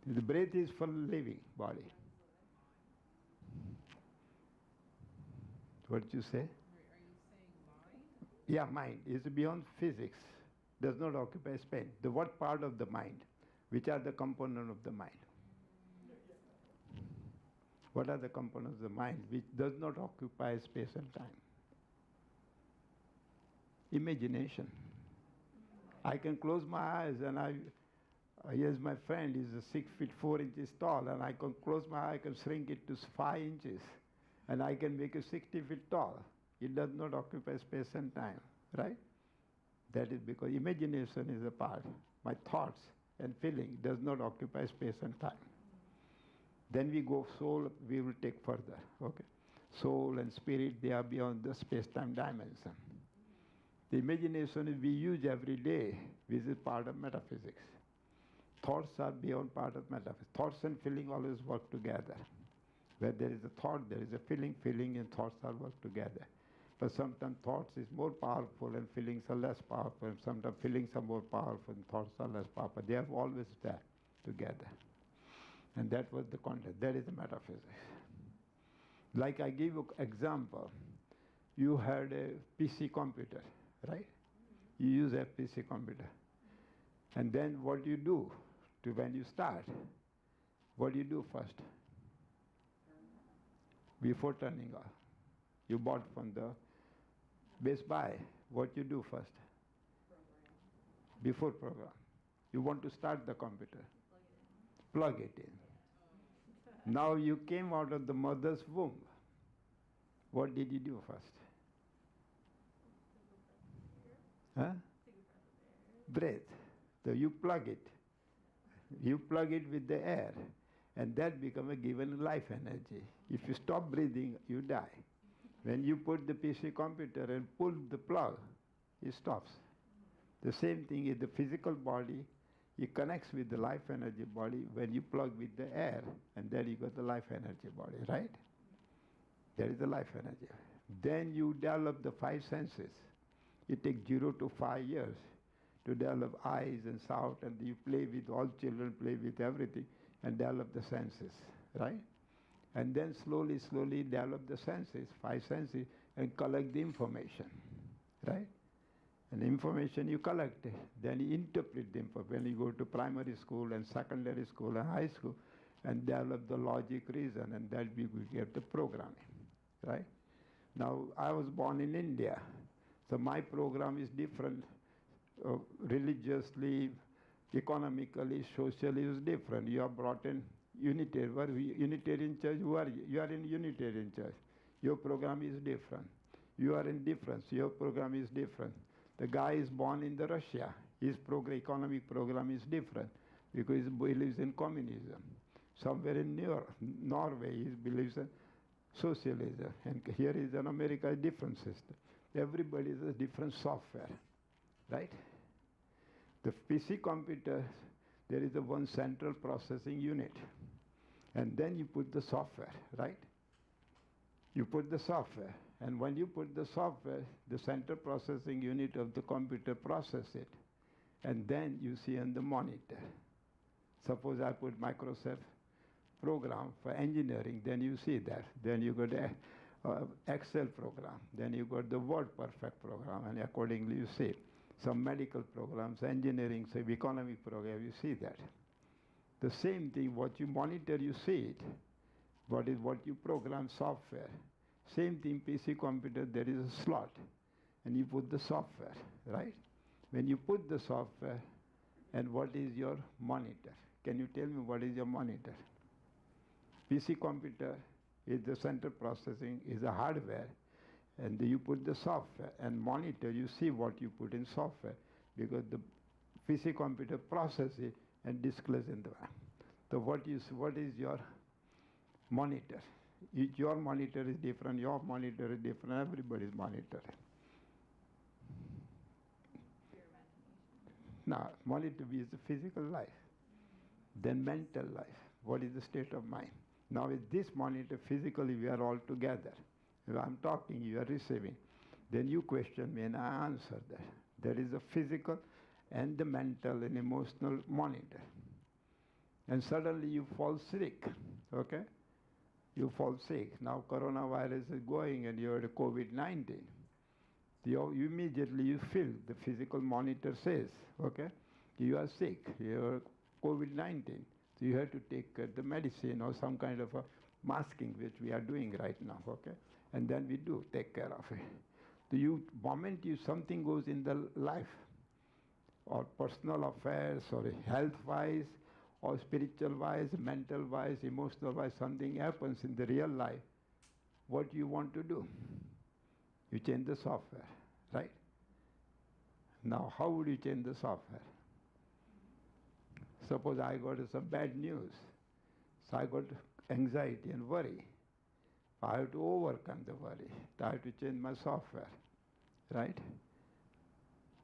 The breath is for living body. What you say? Are you saying mind? Yeah, mind is beyond physics. Does not occupy space. The what part of the mind? Which are the component of the mind? What are the components of the mind which does not occupy space and time? Imagination. I can close my eyes and here's my friend, he's 6 feet 4 inches tall, and I can close my eye, I can shrink it to 5 inches, and I can make it 60 feet tall. It does not occupy space and time, right? That is because imagination is a part. My thoughts and feeling does not occupy space and time. Then we go soul, we will take further, okay? Soul and spirit, they are beyond the space-time dimension. The imagination we use every day, which is part of metaphysics. Thoughts are beyond part of metaphysics. Thoughts and feeling always work together. Where there is a thought, there is a feeling. Feeling and thoughts are work together. But sometimes thoughts is more powerful and feelings are less powerful. And sometimes feelings are more powerful and thoughts are less powerful. They are always there together. And that was the content. That is the metaphysics. Like I give you example. You had a PC computer, right? You use a PC computer. And then what do you do when you start? What do you do first? Before turning off. You bought from the Best Buy. What you do first? Program. Before program. You want to start the computer. Plug it in. Now you came out of the mother's womb. What did you do first? Huh? Breath. So you plug it. You plug it with the air. And that becomes a given life energy. If you stop breathing, you die. When you put the PC computer and pull the plug, it stops. The same thing is the physical body. It connects with the life energy body when you plug with the air, and then you got the life energy body, right? There is the life energy. Then you develop the 5 senses. It takes 0 to 5 years to develop eyes and sound, and you play with all children, play with everything, and develop the senses, right? And then slowly, slowly develop the senses, 5 senses, and collect the information, right? And information you collect, then you interpret the information. When you go to primary school and secondary school and high school, and develop the logic reason, and that we will get the programming, right? Now, I was born in India, so my program is different. Religiously, economically, socially is different. You are brought in Unitarian church. Who are you? You are in Unitarian church. Your program is different. You are in difference. Your program is different. The guy is born in the Russia. His economic program is different because he believes in communism. Somewhere in Norway, he believes in socialism. And here is in America, a different system. Everybody is a different software, right? The PC computer, there is a one central processing unit. And then you put the software, right? You put the software. And when you put the software, the central processing unit of the computer process it. And then you see on the monitor. Suppose I put Microsoft program for engineering, then you see that. Then you got the Excel program. Then you got the Word Perfect program, and accordingly you see. Some medical programs, engineering, say economic program, you see that. The same thing, what you monitor, you see it. What you program software. Same thing, PC computer, there is a slot. And you put the software, right? When you put the software, and what is your monitor? Can you tell me what is your monitor? PC computer is the central processing, is a hardware. And you put the software and monitor, you see what you put in software because the PC computer processes it and displays in the. So what is your monitor? Your monitor is different, your monitor is different, everybody's monitor. Your imagination. Now, monitor is the physical life. Then mental life. What is the state of mind? Now with this monitor, physically we are all together. If I'm talking, you are receiving. Then you question me and I answer that. There is a physical and the mental and emotional monitor. and suddenly you fall sick, okay? You fall sick. Now coronavirus is going and you're COVID-19. You immediately you feel the physical monitor says, okay, you are sick, you're COVID-19. So you have to take the medicine or some kind of a masking, which we are doing right now, okay? And then we do take care of it. So moment something goes in the life, or personal affairs, or health-wise, or spiritual-wise, mental-wise, emotional-wise, something happens in the real life, what you want to do? You change the software, right? Now, how would you change the software? Suppose I got some bad news. So I got anxiety and worry. I have to overcome the worry. I have to change my software, right?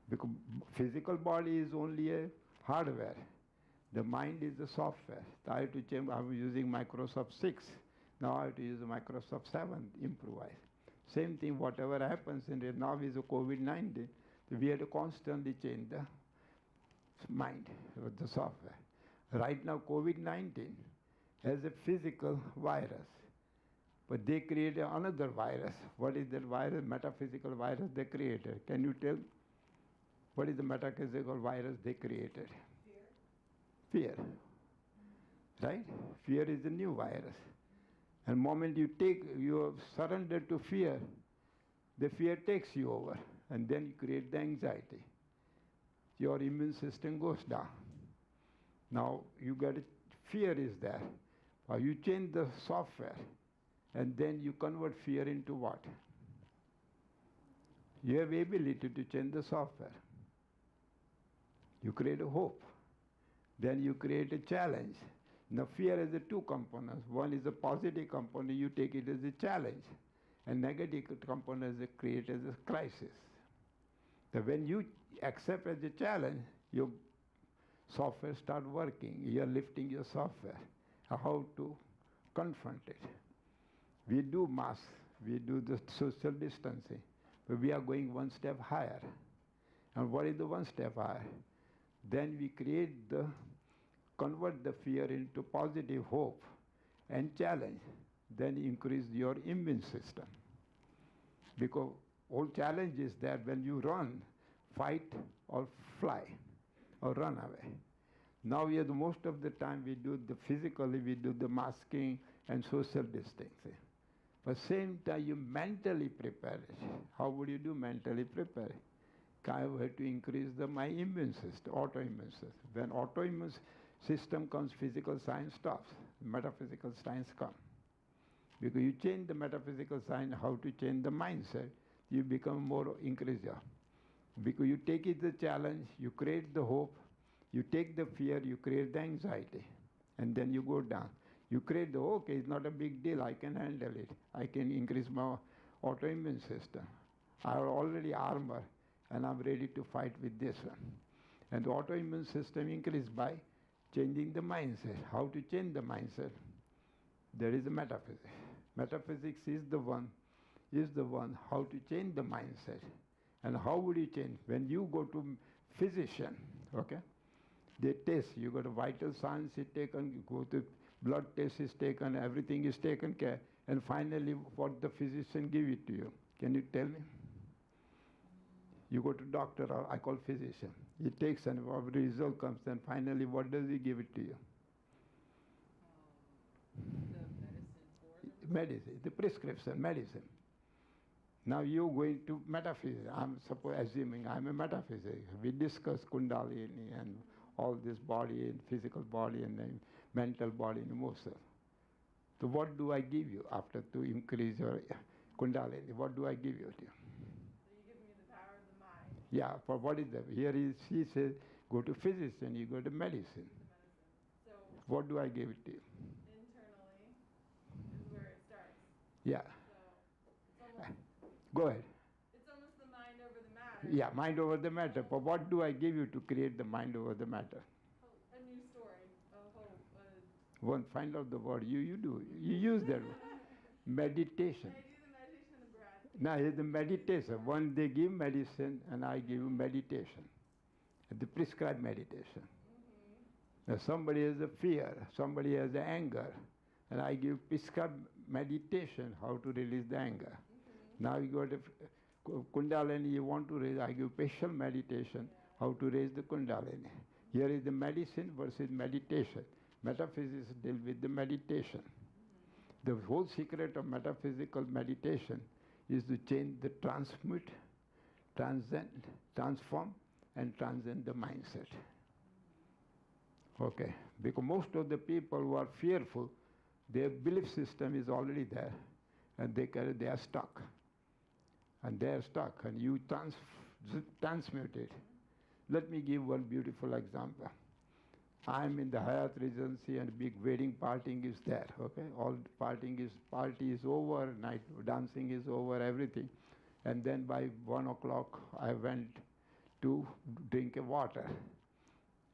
Because physical body is only a hardware. The mind is the software. I have to change. I'm using Microsoft 6. Now I have to use Microsoft 7, improvise. Same thing, whatever happens in it now is a COVID-19. We have to constantly change the mind, the software. Right now, COVID-19 has a physical virus, but they created another virus. What is that virus? Metaphysical virus they created. Can you tell what is the metaphysical virus they created? Fear. Right? Fear is a new virus. And the moment you surrender to fear, the fear takes you over, and then you create the anxiety. Your immune system goes down. Now you fear is there. You change the software, and then you convert fear into what? You have the ability to change the software. You create a hope. Then you create a challenge. Now fear has two components. One is a positive component, you take it as a challenge. And negative component is created as a crisis. So when you accept as a challenge, your software start working. You are lifting your software. How to confront it. We do masks, we do the social distancing, but we are going one step higher. And what is the one step higher? Then we convert the fear into positive hope and challenge. Then increase your immune system. Because whole challenge is that when you run, fight or fly or run away. Now most of the time we do physically, we do the masking and social distancing. But same time you mentally prepare it. How would you do mentally prepare it? I have to increase my immune system, autoimmune system. When autoimmune system comes, physical science stops. Metaphysical science comes. Because you change the metaphysical science, how to change the mindset, you become more increaser. Because you take it the challenge, you create the hope, you take the fear, you create the anxiety, and then you go down. You create the, okay, it's not a big deal, I can handle it. I can increase my autoimmune system. I have already armor, and I'm ready to fight with this one. And the autoimmune system increased by changing the mindset. How to change the mindset? There is a metaphysics. Metaphysics is the one how to change the mindset. And how would you change? When you go to physician, okay, they test, you got a vital signs is taken, you go to blood test is taken, everything is taken care, and finally what the physician give it to you. Can you tell me? You go to doctor, or I call physician. He takes and the result comes, and finally what does he give it to you? The medicine for the Medicine, the prescription, medicine. Now you're going to metaphysics. I'm assuming I'm a metaphysician. We discuss Kundalini and all this body and physical body and then mental body and emotional. So what do I give you after to increase your Kundalini? What do I give you? So you give me the power of the mind. Yeah, for what is that? She says, go to physician, you go to medicine. The medicine. So What do I give it to you? internally is where it starts. Yeah, So it's almost, go ahead. it's almost the mind over the matter. Yeah, mind over the matter. But what do I give you to create the mind over the matter? A new story, a hope, One, find out the word. You do. You use that word. Meditation. I do the meditation and the breath. Now, here's the meditation. One, they give medicine, and I give you meditation. The prescribed meditation. Now somebody has a fear, somebody has a anger, and I give Pisca meditation, how to release the anger. Now you got a Kundalini, you want to raise, I give facial meditation, how to raise the Kundalini. Here is the medicine versus meditation. Metaphysics deal with the meditation. The whole secret of metaphysical meditation is to change the transmute, transcend, transform, and transcend the mindset. Okay, because most of the people who are fearful, their belief system is already there, and they are stuck. And they are stuck, and you transmute it. Let me give one beautiful example. I'm in the Hyatt Regency, and big wedding partying is there. Okay, all party is over, night dancing is over, everything, and then by 1 o'clock I went to drink a water,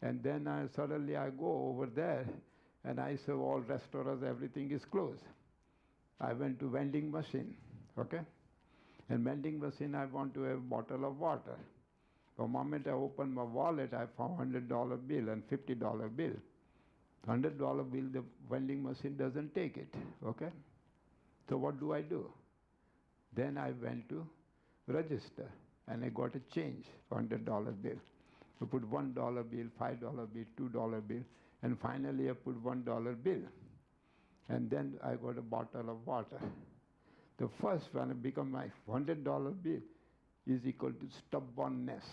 and then suddenly I go over there, and I saw all restaurants, everything is closed. I went to vending machine, okay, and vending machine I want to have a bottle of water. The moment I opened my wallet, I found $100 bill and $50 bill. $100 bill, the vending machine doesn't take it, okay? So what do? Then I went to register, and I got a change, $100 bill. I put $1 bill, $5 bill, $2 bill, and finally I put $1 bill. And then I got a bottle of water. The first one become my $100 bill is equal to stubbornness.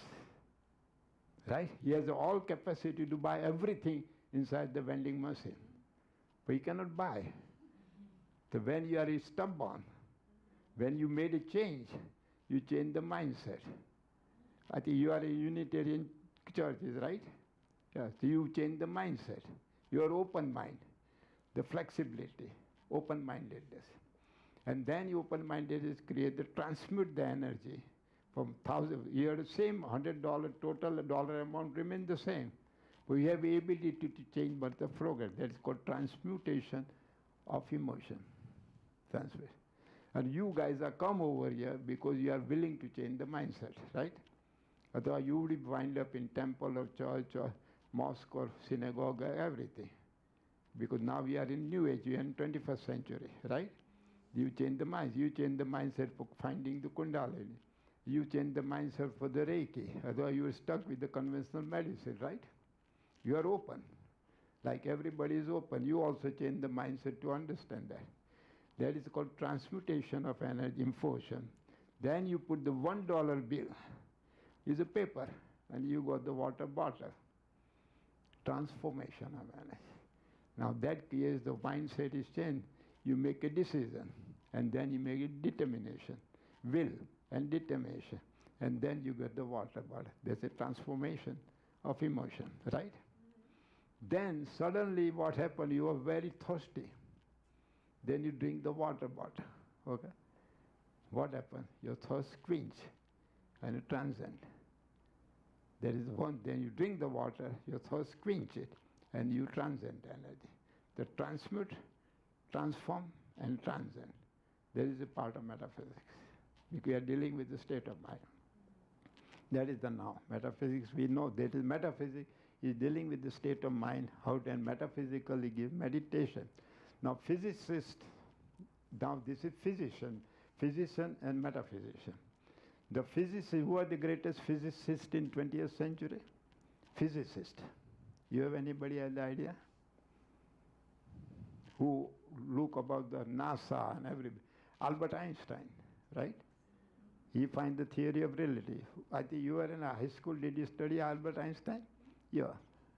Right? He has all capacity to buy everything inside the vending machine. But he cannot buy. So when you are stubborn, when you made a change, you change the mindset. I think you are a Unitarian church, right? Yeah, so you change the mindset. You are open mind, the flexibility, open-mindedness. And then you open-mindedness create the transmute the energy from 1,000. You have the same $100 total dollar amount remain the same. But you have the ability to change but the progress. That is called transmutation of emotion. Transmute. And you guys are come over here because you are willing to change the mindset, right? Otherwise you would wind up in temple or church or mosque or synagogue or everything. Because now we are in New Age, we are in 21st century, right? You change the mind. You change the mindset for finding the Kundalini. You change the mindset for the Reiki. Otherwise you are stuck with the conventional medicine, right? You are open. Like everybody is open. You also change the mindset to understand that. That is called transmutation of energy emotion. Then you put the $1 bill. It's a paper. And you got the water bottle. Transformation of energy. Now that creates the mindset is changed. You make a decision, and then you make a determination, will and determination, and then you get the water bottle. There's a transformation of emotion, right? Then suddenly what happened, you are very thirsty. Then you drink the water bottle, okay? What happened? Your thirst quench and you transcend. There is one, then you drink the water, your thirst quench it, and you transcend energy. The transmute, transform, and transcend. There is a part of metaphysics. We are dealing with the state of mind. That is the now. Metaphysics, we know that is metaphysics is dealing with the state of mind, how to metaphysically give meditation. Now physicist, now this is physician and metaphysician. The physicists, who are the greatest physicists in 20th century? Physicist. You have anybody have the idea? Who look about the NASA and everybody. Albert Einstein, right? He find the theory of relativity. I think you were in a high school, did you study Albert Einstein? Yeah.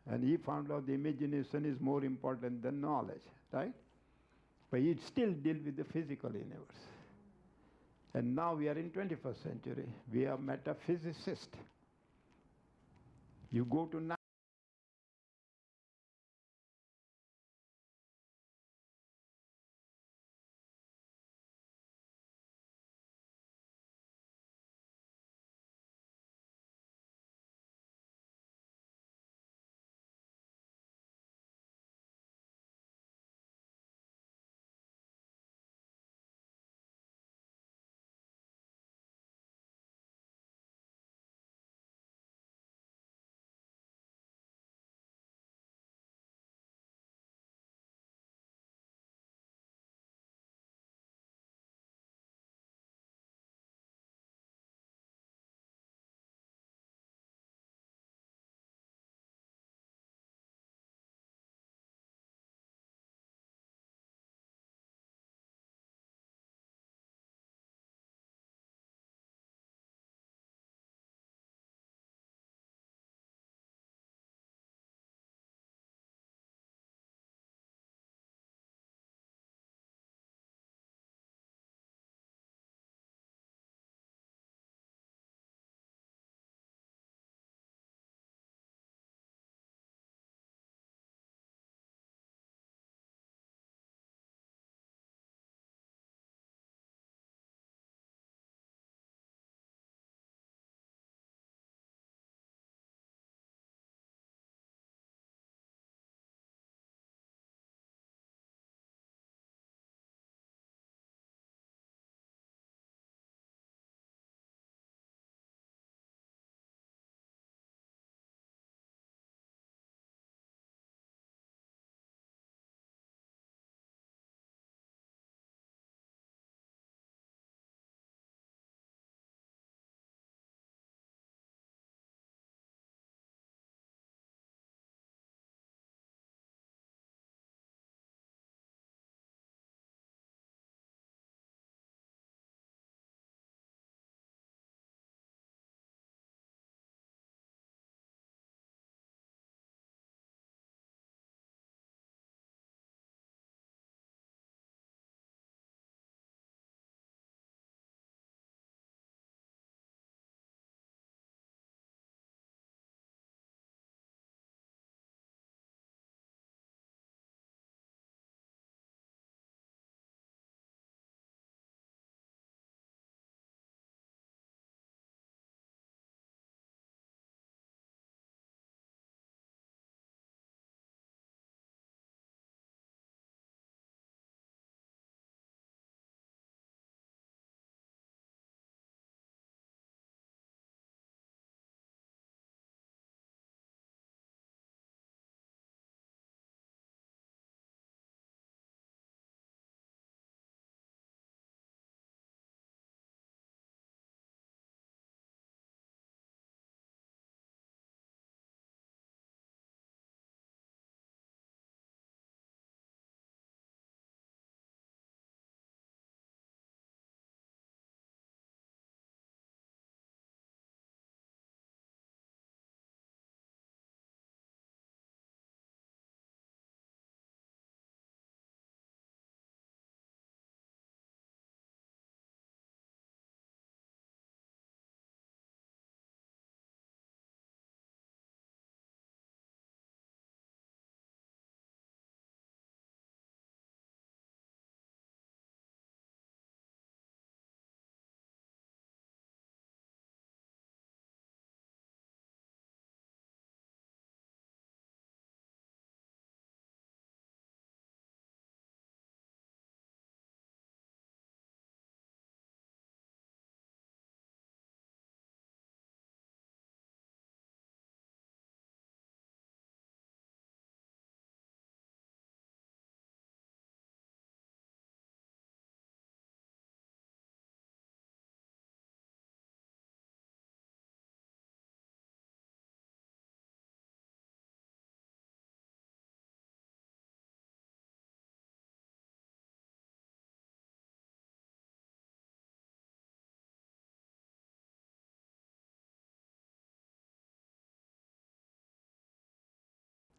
And he found out the imagination is more important than knowledge, right? But he still deal with the physical universe. And now we are in 21st century. We are metaphysicists. You go to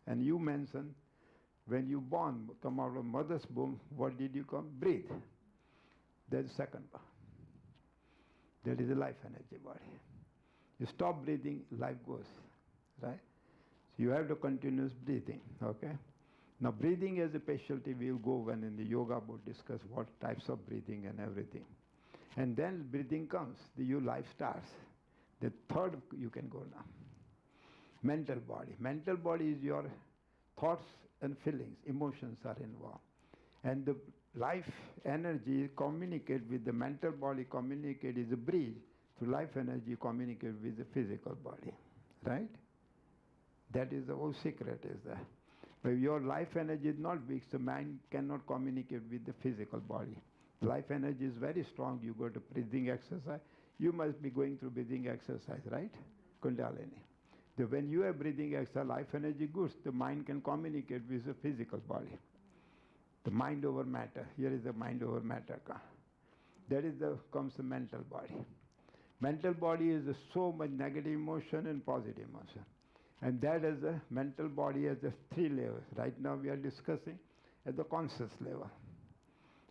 And you mentioned when you born, come out of mother's womb, what did you come? Breathe. That's the second part. That is the life energy body. You stop breathing, life goes, right? So you have to continuous breathing, okay? Now breathing as a specialty, we'll go when in the yoga board discuss what types of breathing and everything. And then breathing comes, your life starts. The third, you can go now. Mental body. Mental body is your thoughts and feelings, emotions are involved. And the life energy communicate with the mental body, communicate is a bridge. Through life energy communicate with the physical body, right? That is the whole secret is that. But your life energy is not weak, so mind cannot communicate with the physical body. Life energy is very strong. You go to breathing exercise. You must be going through breathing exercise, right? Kundalini. So when you have breathing exercise, life energy goes, the mind can communicate with the physical body. The mind over matter. Here is the mind over matter. That is comes the mental body. Mental body is so much negative emotion and positive emotion. And that is the mental body has the three levels. Right now we are discussing at the conscious level.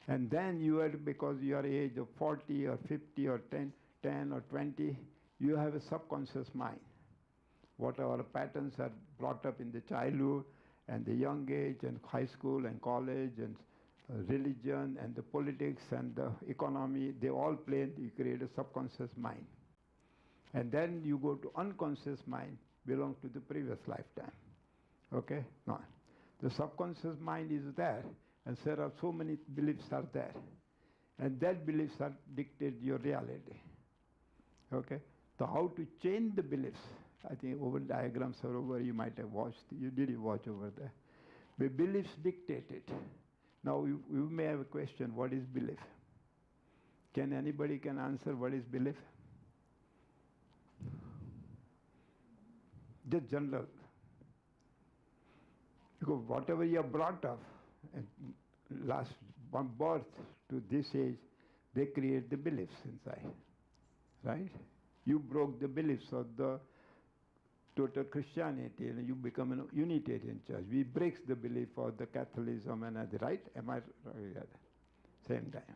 And then you are, because you are age of 40 or 50 or 10 or 20, you have a subconscious mind. What our patterns are brought up in the childhood and the young age and high school and college and religion and the politics and the economy, they all play, you create a subconscious mind. And then you go to unconscious mind, belong to the previous lifetime. Okay? No. The subconscious mind is there, and there are so many beliefs are there. And that beliefs are dictate your reality. Okay? So how to change the beliefs? I think over diagrams are over, you might have watched, you did watch over there. The beliefs dictate it. Now you may have a question, what is belief? Can anybody can answer what is belief? Just general. Because whatever you are brought up, and last from birth to this age, they create the beliefs inside. Right? You broke the beliefs of the total Christianity and you become a Unitarian church. We break the belief of the Catholicism and other, right? Am I right? Same time.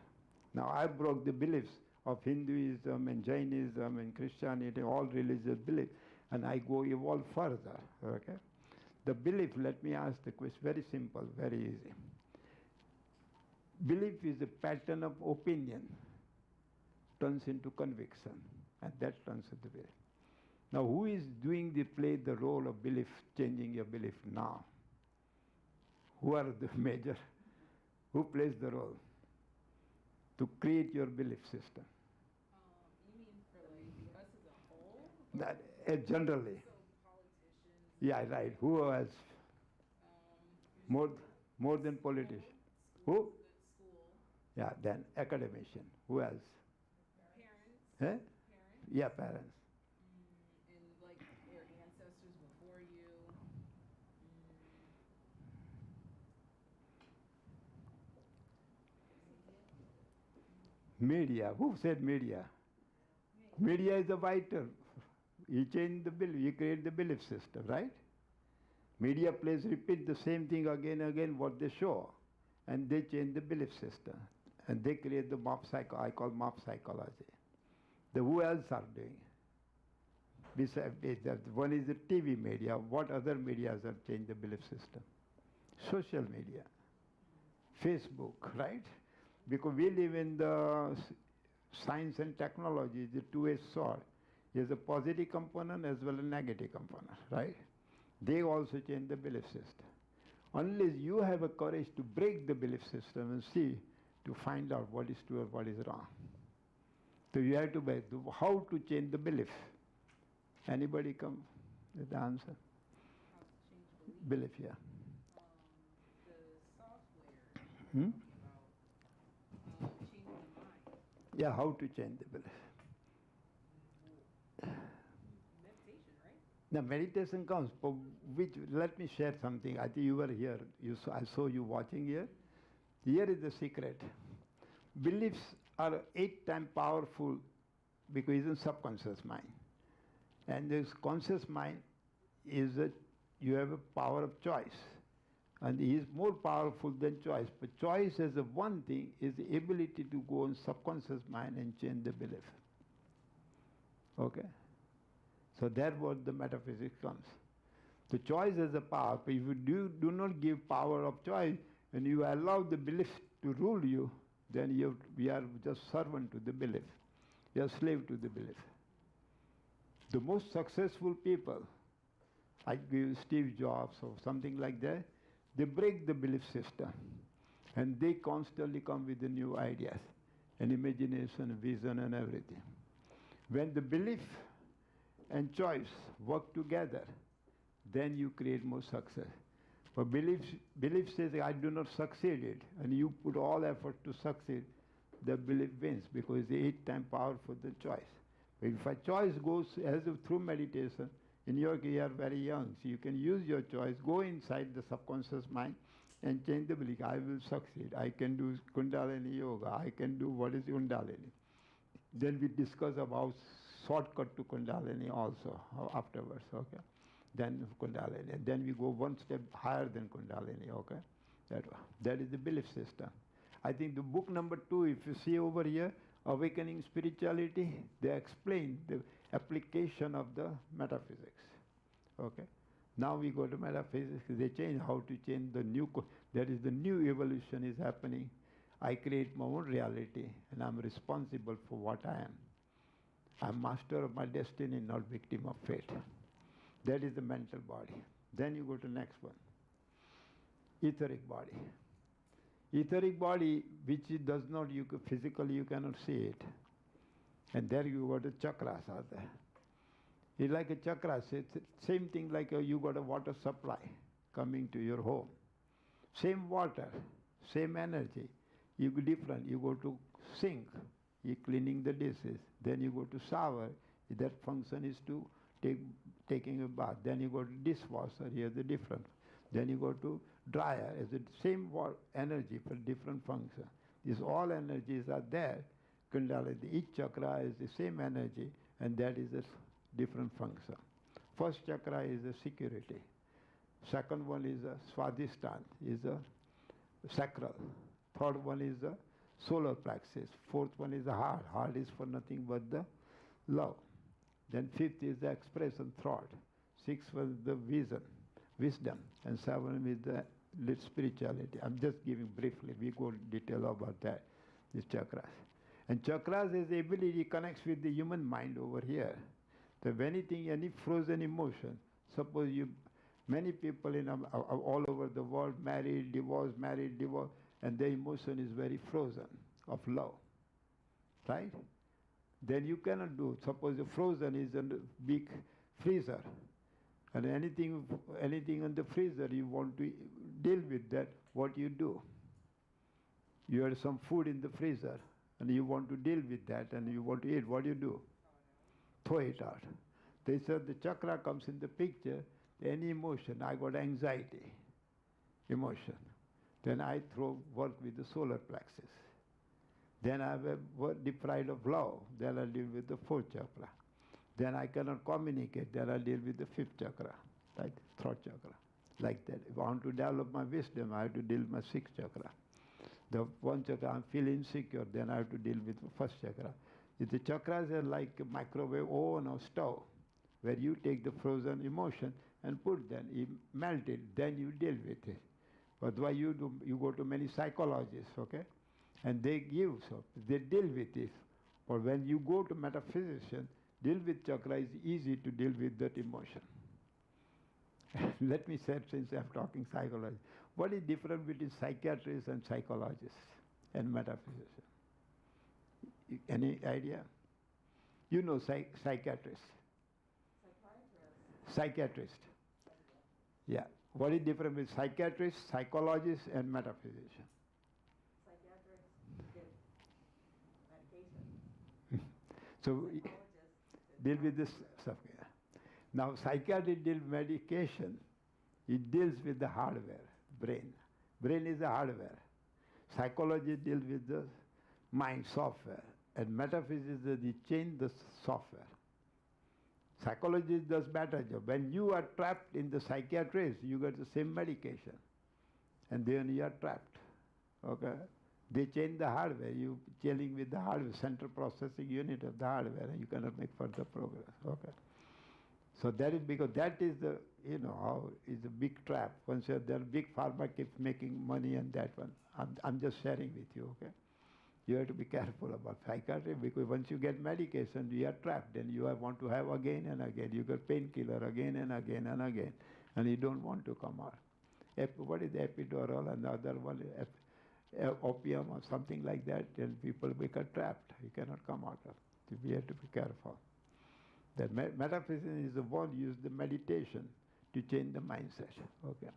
Now I broke the beliefs of Hinduism and Jainism and Christianity, all religious beliefs, and I go evolve further. Okay? The belief, let me ask the question, very simple, very easy. Belief is a pattern of opinion, turns into conviction, and that turns into belief. Now, who is doing the role of belief, changing your belief now? Who are the major? Who plays the role to create your belief system? You mean for like us as a whole? That, generally. So politicians. Yeah, right. Who has more than politicians? Who? School. Yeah, then academician. Who else? Parents. Eh? Parents. Yeah, parents. And like your ancestors before you. Media. Who said media? Media is the vital. You change the belief, you create the belief system, right? Media plays repeat the same thing again and again what they show. And they change the belief system. And they create the mob I call mob psychology. The who else are doing? Besides, one is the TV media. What other medias have changed the belief system? Social media. Facebook, right? Because we live in the science and technology, the two-edged sword. There's a positive component as well as a negative component, right? They also change the belief system. Unless you have a courage to break the belief system and see, to find out what is true or what is wrong. So you have to break how to change the belief. Anybody come with the answer? How to change Belief, yeah. the software Hmm? about changing the mind. Yeah, how to change the belief. Meditation, right? Now meditation comes, but let me share something. I think you were here. I saw you watching here. Here is the secret. Beliefs are 8 times powerful because it's in subconscious mind. And this conscious mind is you have a power of choice. And he is more powerful than choice. But choice as a one thing is the ability to go on subconscious mind and change the belief. Okay? So that's what the metaphysics comes. The choice as a power. But if you do not give power of choice and you allow the belief to rule you, then you are just servant to the belief. You are slave to the belief. The most successful people, like Steve Jobs or something like that, they break the belief system. And they constantly come with the new ideas and imagination, vision and everything. When the belief and choice work together, then you create more success. But belief says, I do not succeed, and you put all effort to succeed, the belief wins because it's 8 times powerful than choice. But if a choice goes as if through meditation, in your case you are very young, so you can use your choice, go inside the subconscious mind and change the belief. I will succeed. I can do Kundalini Yoga. I can do what is Kundalini. Then we discuss about shortcut to Kundalini also afterwards, okay? Then Kundalini. And then we go one step higher than Kundalini, okay? That is the belief system. I think the book number 2, if you see over here, Awakening Spirituality, they explain the application of the metaphysics, okay? Now we go to metaphysics, they change how to change the new, that is the new evolution is happening. I create my own reality and I'm responsible for what I am. I'm master of my destiny, not victim of fate. That is the mental body. Then you go to next one. Etheric body. Etheric body, which it does not, physically you cannot see it. And there you got the chakras are there. It's like a chakras, it's the same thing like you got a water supply coming to your home. Same water, same energy. You go different, you go to sink, you're cleaning the dishes. Then you go to shower, that function is to taking a bath. Then you go to dishwasher, here's the difference. Then you go to dryer, it's the same energy for different function. These all energies are there. Kundalini, each chakra is the same energy, and that is a different function. First chakra is the security. Second one is a swadhisthana, is a sacral. Third one is the solar plexus. Fourth one is the heart. Heart is for nothing but the love. Then fifth is the expression, thought. Sixth was the vision, wisdom. And seven is the spirituality. I'm just giving briefly. We go into detail about that, these chakras. And chakras is the ability connects with the human mind over here. So if anything, any frozen emotion, suppose many people all over the world married, divorced, and their emotion is very frozen of love, right? Then you cannot do. Suppose the frozen is in the big freezer, and anything in the freezer you want to deal with that, what you do? You have some food in the freezer, and you want to deal with that, and you want to eat. What do you do? Throw it out. They said the chakra comes in the picture. Any emotion, I got anxiety, emotion. Then I work with the solar plexus. Then I am deprived of love. Then I deal with the fourth chakra. Then I cannot communicate. Then I deal with the fifth chakra, right? Throat chakra, like that. If I want to develop my wisdom, I have to deal with my sixth chakra. The one chakra, I feel insecure. Then I have to deal with the first chakra. If the chakras are like a microwave oven or stove, where you take the frozen emotion and put them, you melt it, then you deal with it. But why you go to many psychologists, okay? And they deal with it. Or when you go to metaphysician, deal with chakra is easy to deal with that emotion. Let me say, since I'm talking psychology, what is different between psychiatrists and psychologists and metaphysicians? Any idea? You know psychiatrists. Psychiatrist. Yeah. What is different with psychiatrists, psychologists, and metaphysicians? Psychiatrists give medication. So deal with this stuff. Yeah. Now psychiatrist deals with medication. It deals with the hardware, brain. Brain is the hardware. Psychology deals with the mind, software. And metaphysics, they change the software. Psychologist does better job. When you are trapped in the psychiatrist, you get the same medication, and then you are trapped. Okay, they change the hardware. You dealing with the hardware, central processing unit of the hardware, and you cannot make further progress. Okay, so that is because that is the how is a big trap. Once you're there, big pharma keeps making money on that one. I'm just sharing with you. Okay. You have to be careful about psychiatry because once you get medication, you are trapped. Then you want to have again and again. You get painkiller again and again and again, and you don't want to come out. What is epidural and the other one, opium or something like that, and people become trapped. You cannot come out of it. We have to be careful. The metaphysics is the one use the meditation to change the mindset. Okay.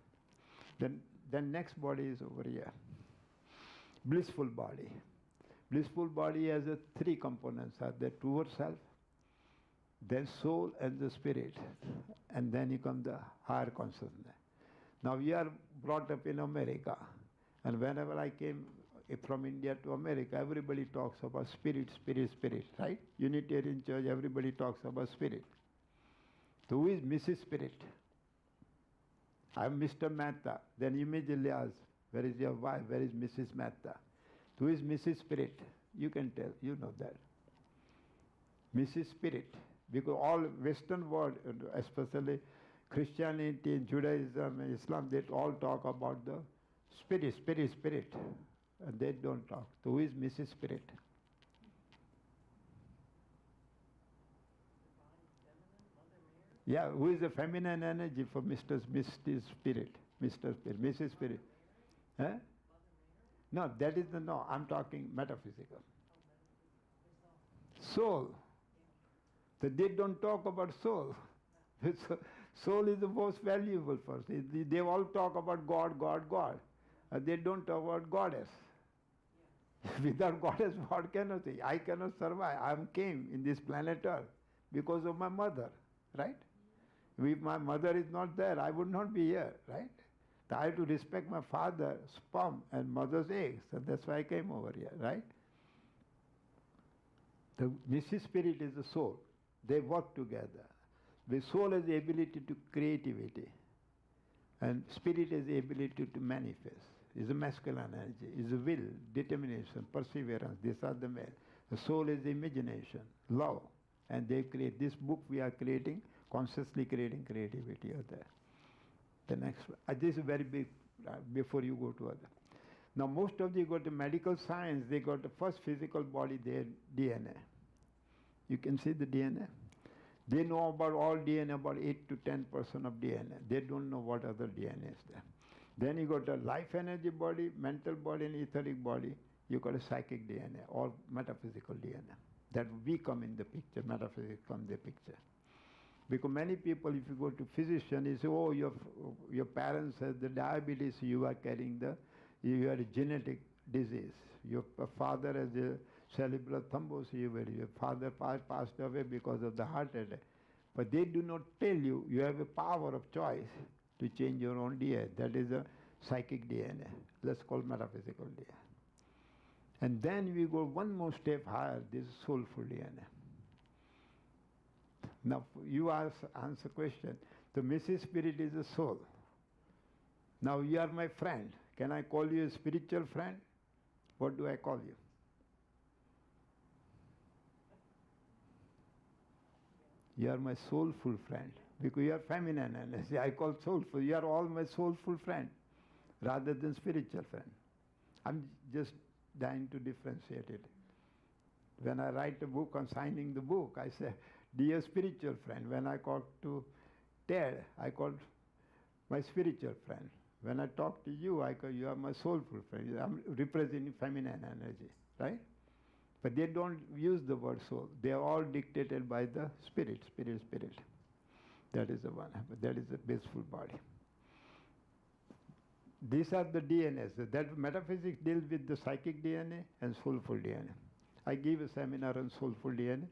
Then next body is over here. Blissful body. Blissful body has three components. Are the truer self, then soul and the spirit, and then you come the higher consciousness. Now we are brought up in America, and whenever I came from India to America, everybody talks about spirit, spirit, spirit, right? Unitarian Church, everybody talks about spirit. So who is Mrs. Spirit? I'm Mr. Mehta. Then immediately ask, where is your wife? Where is Mrs. Mehta? Who is Mrs. Spirit? You can tell, you know that. Mrs. Spirit. Because all Western world, especially Christianity, Judaism, Islam, they all talk about the spirit, spirit, spirit. And they don't talk. So who is Mrs. Spirit? Yeah, who is the feminine energy for Mr. Spirit? Mr. Spirit, Mrs. Spirit. Huh? No, that is no, I'm talking metaphysical. Soul. So they don't talk about soul. Soul is the most valuable for us. They all talk about God, God, God. They don't talk about goddess. Without goddess, what cannot say? I cannot survive. I came in this planet Earth because of my mother, right? If my mother is not there, I would not be here, right? I have to respect my father's sperm and mother's eggs, and that's why I came over here, right? The Mrs. Spirit is the soul. They work together. The soul has the ability to creativity, and spirit has the ability to manifest. It's a masculine energy. It's a will, determination, perseverance. These are the male. The soul is the imagination, love, and they create this book. We are creating, consciously creating creativity out there. The next one. This is very big before you go to other. Now most of you go to medical science, they got the first physical body, their DNA. You can see the DNA. They know about all DNA, about 8 to 10% of DNA. They don't know what other DNA is there. Then you got a life energy body, mental body, and etheric body. You got a psychic DNA, or metaphysical DNA. That we come in the picture, metaphysics come in the picture. Because many people, if you go to physician, you say, oh, your parents have the diabetes, you are carrying you are a genetic disease. Your father has a cerebral thrombosis, your father passed away because of the heart attack. But they do not tell you, you have a power of choice to change your own DNA. That is a psychic DNA. Let's call metaphysical DNA. And then we go one more step higher, this is soulful DNA. Now, you answer question. The Mrs. Spirit is a soul. Now, you are my friend. Can I call you a spiritual friend? What do I call you? You are my soulful friend. Because you are feminine energy. I call soulful. You are all my soulful friend rather than spiritual friend. I'm just dying to differentiate it. When I write a book on signing the book, I say, dear spiritual friend. When I talk to Ted, I call my spiritual friend. When I talk to you, I call you are my soulful friend. I'm representing feminine energy, right? But they don't use the word soul. They are all dictated by the spirit, spirit, spirit. That is the one. That is the blissful body. These are the DNAs. That metaphysics deals with the psychic DNA and soulful DNA. I gave a seminar on soulful DNA,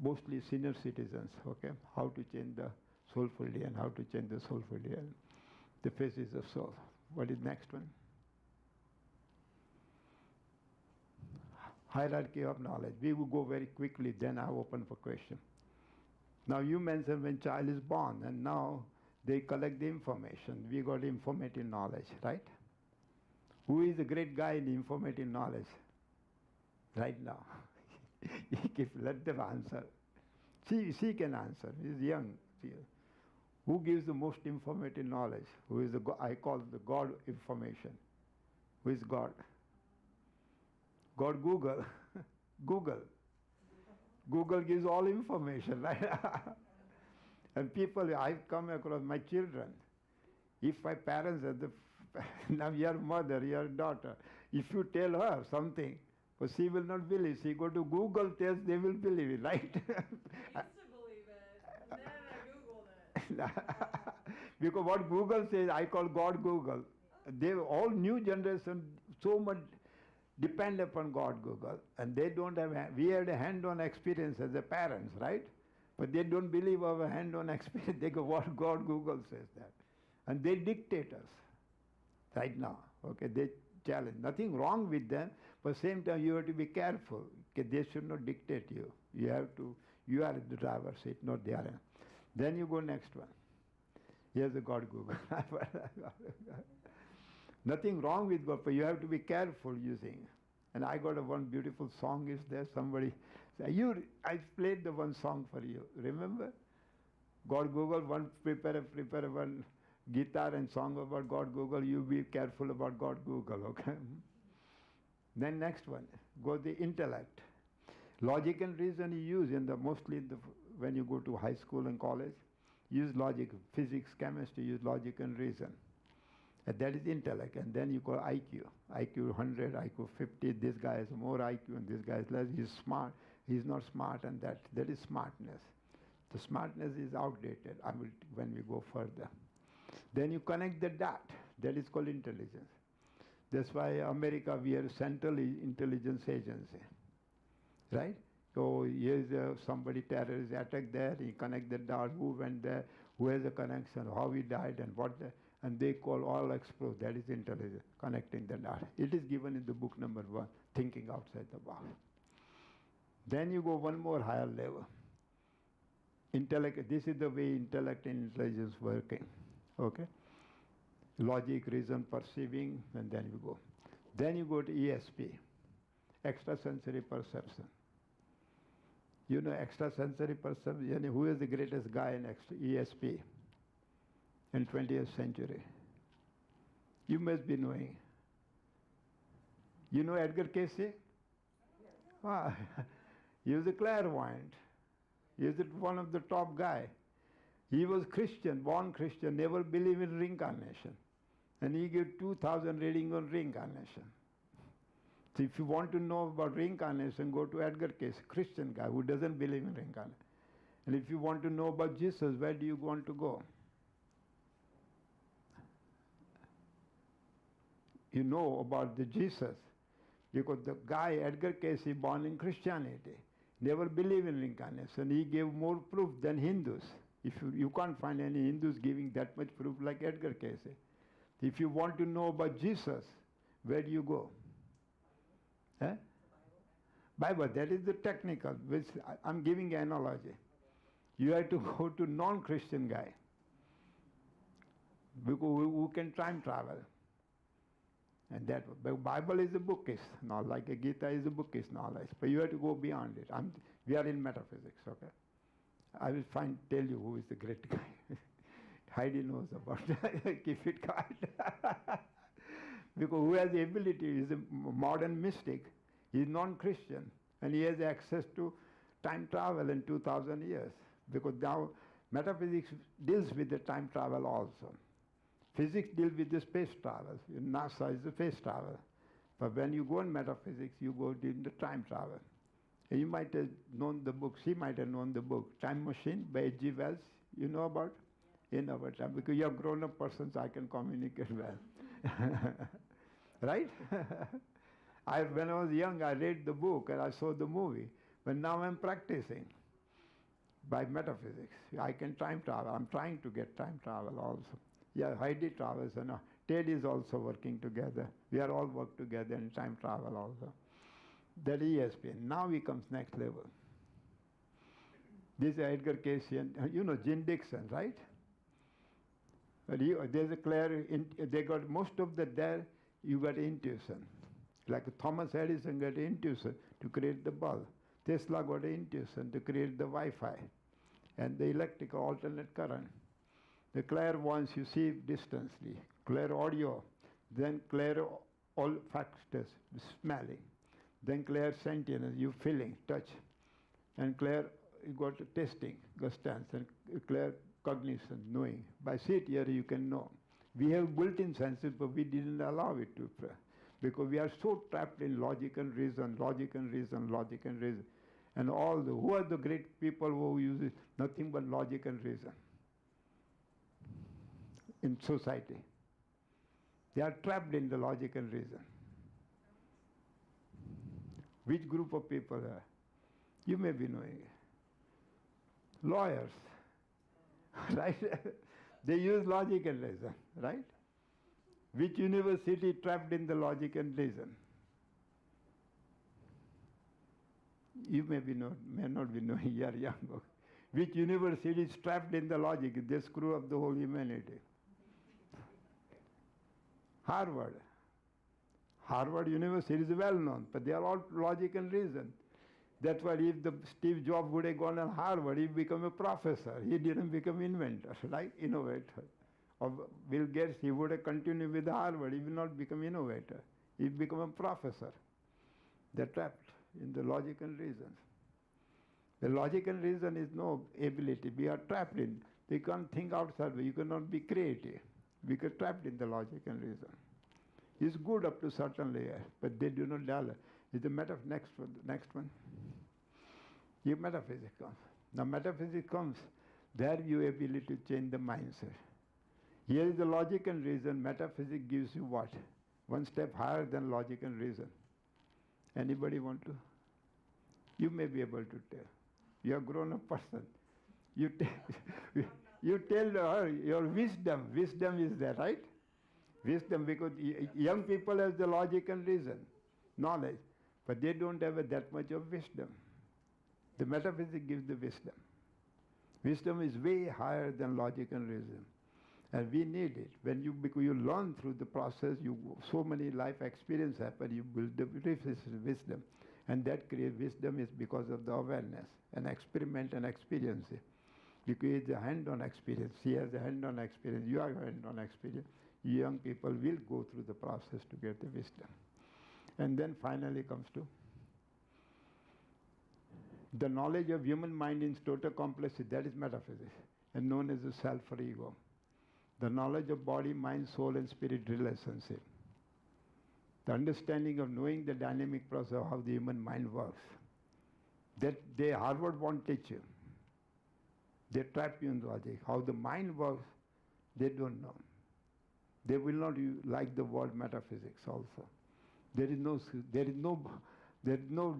mostly senior citizens, okay? How to change the soulful DNA, how to change the soulful DNA. The phases of soul. What is next one? Hierarchy of knowledge. We will go very quickly, then I open for question. Now you mentioned when child is born, and now they collect the information. We got informative knowledge, right? Who is the great guy in informative knowledge right now? Let them answer. She can answer. She's young. Who gives the most informative knowledge? Who is I call the God information. Who is God? God Google. Google. Google gives all information, right? And people, I've come across my children. If my parents are now your mother, your daughter, if you tell her something, but she will not believe. She go to Google test, they will believe it, right? I used to believe it, and then I Googled it. Because what Google says, I call God Google. They all new generation so much depend upon God Google, and they don't have. We had a hand-on experience as a parents, right? But they don't believe our hand-on experience. They go, what God Google says that, and they dictate us right now. Okay, they challenge. Nothing wrong with them, but same time you have to be careful. Okay, they should not dictate you. You have to. You are the driver's seat, not the other. Then you go next one. Here's the God Google. Nothing wrong with God, but you have to be careful using. And I got one beautiful song is there. Somebody said, I played the one song for you. Remember? God Google, prepare one guitar and song about God Google. You be careful about God Google, okay? Then next one, go the intellect. Logic and reason you use mostly when you go to high school and college. Use logic, physics, chemistry, use logic and reason. And that is intellect. And then you call IQ. IQ 100, IQ 50. This guy has more IQ and this guy is less. He's smart. He's not smart, and that is smartness. The smartness is outdated. When we go further. Then you connect the dot. That is called intelligence. That's why America, we are a central intelligence agency. Right? So here's somebody terrorist attack there. He connect the dots. Who went there? Who has a connection? How he died and what? And they call all explode. That is intelligence, connecting the dots. It is given in the book number 1, Thinking Outside the Box. Then you go one more higher level. Intellect. This is the way intellect and intelligence working. Okay. Logic, reason, perceiving, and then you go. Then you go to ESP, extrasensory perception. You know extrasensory perception, who is the greatest guy in ESP in 20th century? You must be knowing. You know Edgar Cayce? Ah, he was a clairvoyant. He was one of the top guy. He was Christian, born Christian, never believed in reincarnation. And he gave 2,000 readings on reincarnation. So if you want to know about reincarnation, go to Edgar Cayce, Christian guy who doesn't believe in reincarnation. And if you want to know about Jesus, where do you want to go? You know about the Jesus, because the guy, Edgar Cayce, born in Christianity, never believed in reincarnation. He gave more proof than Hindus. If you can't find any Hindus giving that much proof like Edgar Cayce. If you want to know about Jesus, where do you go? Eh? Bible, that is the technical, which I'm giving an analogy. You have to go to non-Christian guy, because who can time travel. And that, the Bible is a bookish, not like a Gita is a bookish knowledge, but you have to go beyond it. We are in metaphysics, okay? I will tell you who is the great guy. Heidi knows about that. Keep it quiet. Because who has the ability is a modern mystic. He is non-Christian, and he has access to time travel in 2,000 years. Because now metaphysics deals with the time travel also. Physics deals with the space travel. NASA is the space travel. But when you go in metaphysics, you go in the time travel. And you might have known the book, she might have known the book, Time Machine by H.G. Wells. You know about? In our time, because you are grown-up persons, I can communicate well. Right? When I was young, I read the book and I saw the movie. But now I'm practicing by metaphysics. I can time travel. I'm trying to get time travel also. Yeah, Heidi travels, and Ted is also working together. We are all work together in time travel also. That is ESP. Now he comes next level. This is Edgar Cayce and you know Jim Dixon, right? There's a clear, they got most of the there, you got intuition. Like Thomas Edison got intuition to create the bulb. Tesla got intuition to create the Wi-Fi and the electrical alternate current. The clairvoyance you see distantly, clair audio, then clair olfactus, smelling, then clair sentience, you feeling, touch, and clair you got tasting, gustance, and clair cognition, knowing. By sit here you can know. We have built-in senses, but we didn't allow it to, because we are so trapped in logic and reason, logic and reason, logic and reason. And who are the great people who use it? Nothing but logic and reason in society. They are trapped in the logic and reason. Which group of people are? You may be knowing it. Lawyers, right? They use logic and reason, right? Which university trapped in the logic and reason? You may not be knowing, you are young. Which university is trapped in the logic? They screw up the whole humanity. Harvard. Harvard University is well known, but they are all logic and reason. That's why if the Steve Jobs would have gone to Harvard, he become a professor. He didn't become inventor, right? Innovator. Or Bill Gates, he would have continued with Harvard. He will not become innovator. He become a professor. They're trapped in the logic and reason. The logic and reason is no ability. We are trapped in. They can't think outside. You cannot be creative. We get trapped in the logic and reason. It's good up to certain layer, but they do not develop. It's the next one. Your metaphysics comes. Now metaphysics comes, there you ability to change the mindset. Here is the logic and reason. Metaphysics gives you what? One step higher than logic and reason. Anybody want to? You may be able to tell. You are a grown-up person. You tell her your wisdom. Wisdom is there, right? Wisdom, because young people have the logic and reason, knowledge, but they don't have that much of wisdom. The metaphysics gives the wisdom. Wisdom is way higher than logic and reason. And we need it. Because you learn through the process, so many life experience happen, you build the wisdom. And that creates wisdom is because of the awareness and experiment and experience. You create the hand-on experience. She has a hand-on experience. You have a hand-on experience. Young people will go through the process to get the wisdom. And then finally comes to the knowledge of human mind in total complexity. That is metaphysics, and known as the self or ego. The knowledge of body, mind, soul, and spirit relationship. The understanding of knowing the dynamic process of how the human mind works. That Harvard won't teach you. They trap you in logic. How the mind works, they don't know. They will not like the word metaphysics also. There is no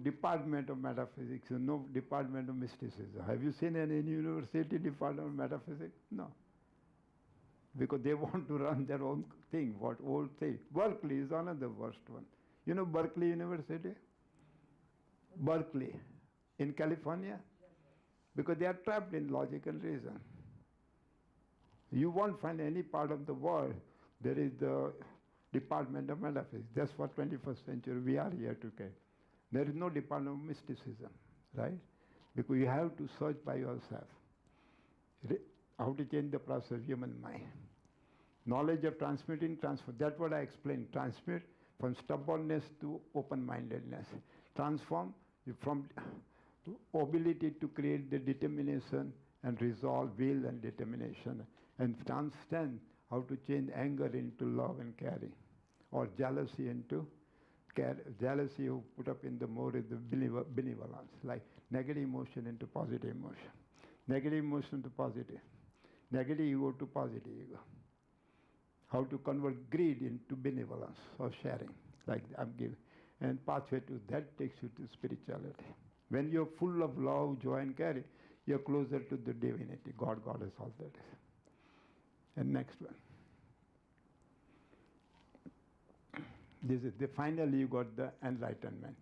department of metaphysics and no department of mysticism. Have you seen any university department of metaphysics? No. Because they want to run their own thing, old thing. Berkeley is another worst one. You know Berkeley University? Berkeley in California? Because they are trapped in logic and reason. You won't find any part of the world there is the Department of Metaphysics. That's for 21st century we are here to get. There is no department of mysticism, right? Because you have to search by yourself. How to change the process of human mind. Knowledge of transmuting, transform. That's what I explained. Transmute from stubbornness to open-mindedness. Transform from ability to create the determination and resolve, will and determination. And understand how to change anger into love and caring, or jealousy into care. Jealousy you put up in the more is the benevolence, like negative emotion into positive emotion. Negative emotion to positive. Negative ego to positive ego. How to convert greed into benevolence or sharing, like I'm giving. And pathway to that takes you to spirituality. When you're full of love, joy and caring, you're closer to the divinity, God, Goddess, all that is. And next one. This is finally you got the enlightenment.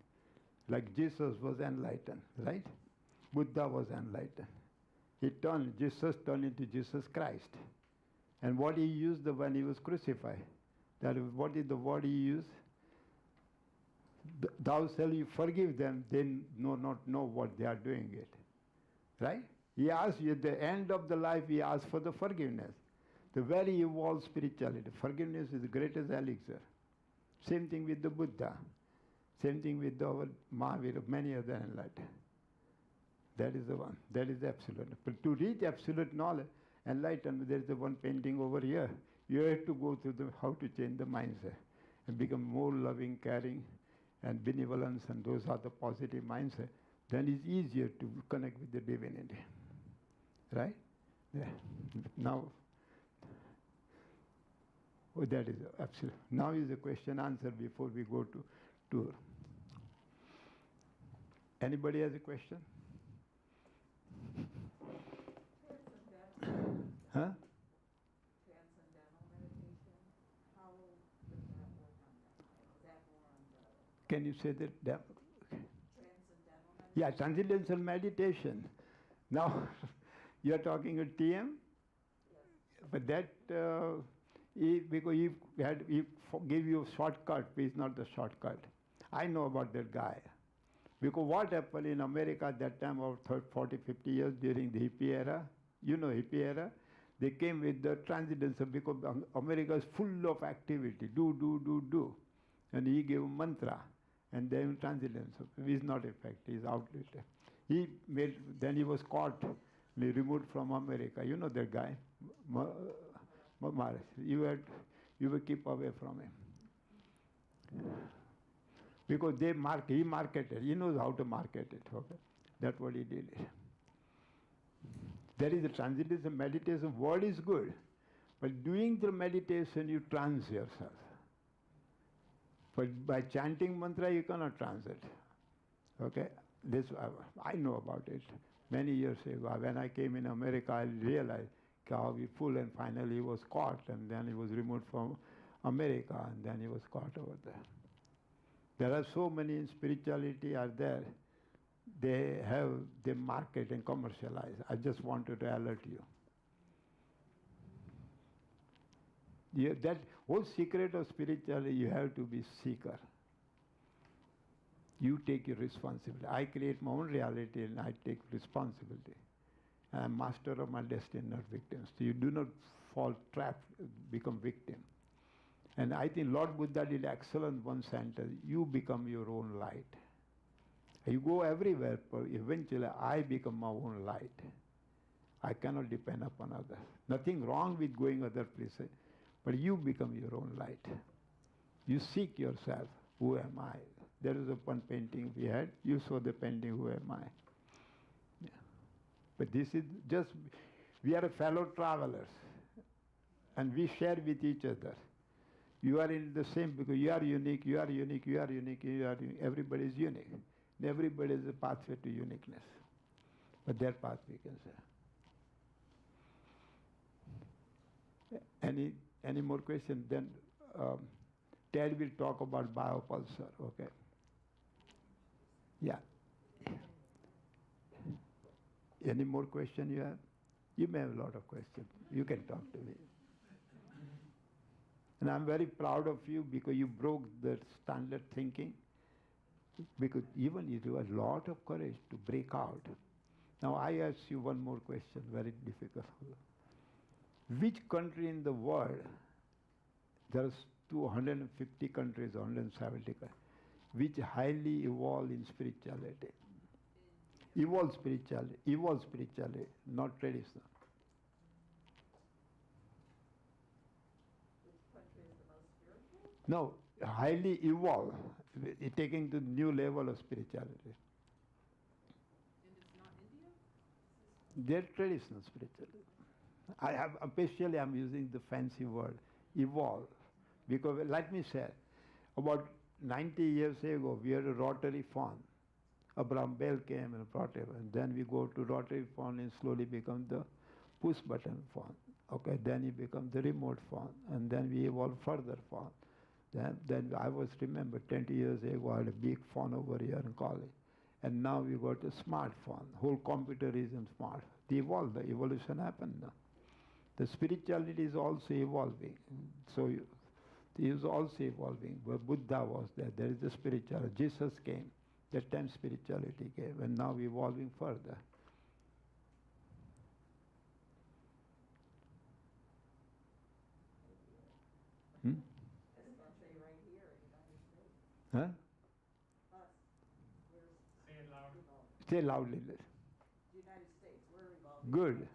Like Jesus was enlightened, right? Buddha was enlightened. Jesus turned into Jesus Christ. And what he used when he was crucified? That is, what is the word he used? Thou shalt you forgive them, they not know what they are doing it. Right? He asked you at the end of the life, he asked for the forgiveness. The very evolved spirituality. Forgiveness is the greatest elixir. Same thing with the Buddha. Same thing with our Mahavira, many other enlightened. That is the one. That is absolute. But to reach absolute knowledge, enlightenment, there is the one painting over here. You have to go through how to change the mindset and become more loving, caring, and benevolence, and those are the positive mindset. Then it's easier to connect with the divinity. Right? Yeah. Now, that is absolute. Now is the question answer before we go to tour. Anybody has a question? Huh? Transcendental meditation. How does that work on that? Is that more on the Can you say that? transcendental meditation? Yeah, transcendental meditation. Now, you are talking with TM? Yes. But that, because he gave you a shortcut, but it's not the shortcut. I know about that guy. Because what happened in America at that time of 40, 50 years during the hippie era, you know hippie era, they came with the transcendental because America is full of activity, do. And he gave a mantra, and then transcendental. He's not effective, he's outdated. Then he was caught, removed from America. You know that guy, Maharaj. You will keep away from him. Because he marketed, he knows how to market it. Okay? That's what he did. There is a transcendental meditation, word is good, but doing the meditation you trance yourself. But by chanting mantra you cannot trance it. Okay? This I know about it. Many years ago, when I came in America, I realized how we full, and finally he was caught, and then he was removed from America, and then he was caught over there. There are so many in spirituality are there. They market and commercialize. I just wanted to alert you. That whole secret of spirituality, you have to be seeker. You take your responsibility. I create my own reality and I take responsibility. I am master of my destiny, not victim. So you do not fall trapped, become victim. And I think Lord Buddha did excellent one sentence. You become your own light. You go everywhere, but eventually I become my own light. I cannot depend upon others. Nothing wrong with going other places, but you become your own light. You seek yourself. Who am I? There is one painting we had. You saw the painting, Who am I? Yeah. But this is just, we are fellow travelers. And we share with each other. You are in the same, because you are unique, you are unique, you are unique, you are unique. Everybody is unique. Everybody is a pathway to uniqueness. But their path we can say. Any more questions? Then Ted will talk about biopulsar, okay? Yeah. Any more questions you have? You may have a lot of questions. You can talk to me. And I'm very proud of you because you broke the standard thinking. Because even you have a lot of courage to break out. Now I ask you one more question, very difficult. Which country in the world, there's 250 countries, 170 countries, which highly evolve in spirituality? Evolve spirituality, not traditional. Which country is the most spiritual? No, highly evolve, taking to new level of spirituality. And it's not India? They're traditional spirituality. Especially I'm using the fancy word, evolve. Because let me say, about 90 years ago, we had a rotary phone. Abraham Bell came and brought it, and then we go to rotary phone and slowly become the push button phone. Okay, then it becomes the remote phone, and then we evolve further phone. Then I was, remember, 20 years ago, I had a big phone over here in college. And now we got a smartphone. Whole computer is in smart. The evolution happened now. The spirituality is also evolving. So it is also evolving. Where Buddha was there is the spirituality. Jesus came. That time spirituality came, and now evolving further. Hmm? This country right here in the United States, Huh? us, we're Say it loud. evolving. Say loudly. United States, we're evolving. Good.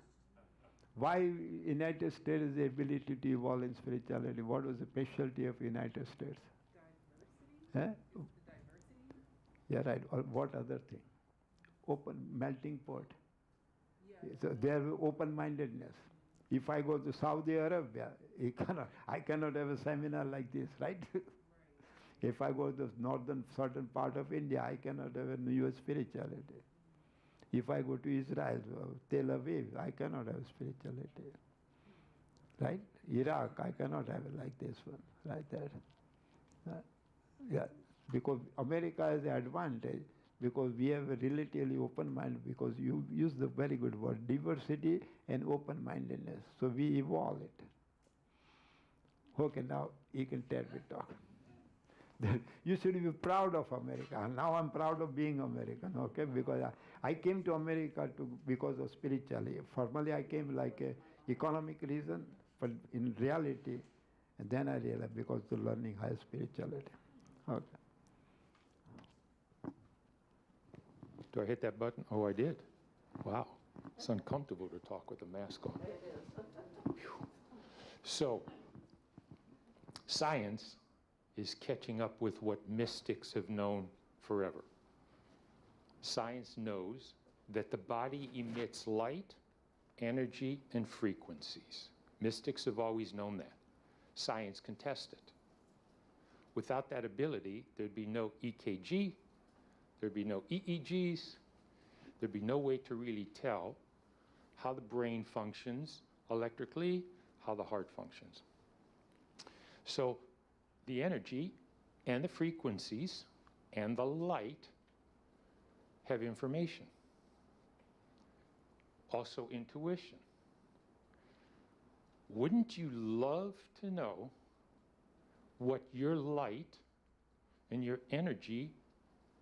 first. Why United States has the ability to evolve in spirituality? What was the specialty of United States? Diversity? Huh? Is the diversity? Yeah, right. Or what other thing? Open melting pot. Yeah. So there open-mindedness. If I go to Saudi Arabia, I cannot have a seminar like this, right? Right. If I go to northern certain part of India, I cannot have a new spirituality. If I go to Israel, Tel Aviv, I cannot have spirituality. Right? Iraq, I cannot have it like this one, like that. Yeah, because America has the advantage, because we have a relatively open mind, because you use the very good word, diversity and open-mindedness. So we evolve it. Okay, now you can tell me talk. You should be proud of America. And now I'm proud of being American, okay? Because I came to America because of spirituality. Formally, I came like a economic reason, but in reality, and then I realized because of learning higher spirituality. Okay. Do I hit that button? Oh, I did. Wow. It's uncomfortable to talk with a mask on. Phew. So, science is catching up with what mystics have known forever. Science knows that the body emits light, energy, and frequencies. Mystics have always known that. Science can test it. Without that ability, there'd be no EKG, there'd be no EEGs, there'd be no way to really tell how the brain functions electrically, how the heart functions. So the energy and the frequencies and the light have information. Also intuition. Wouldn't you love to know what your light and your energy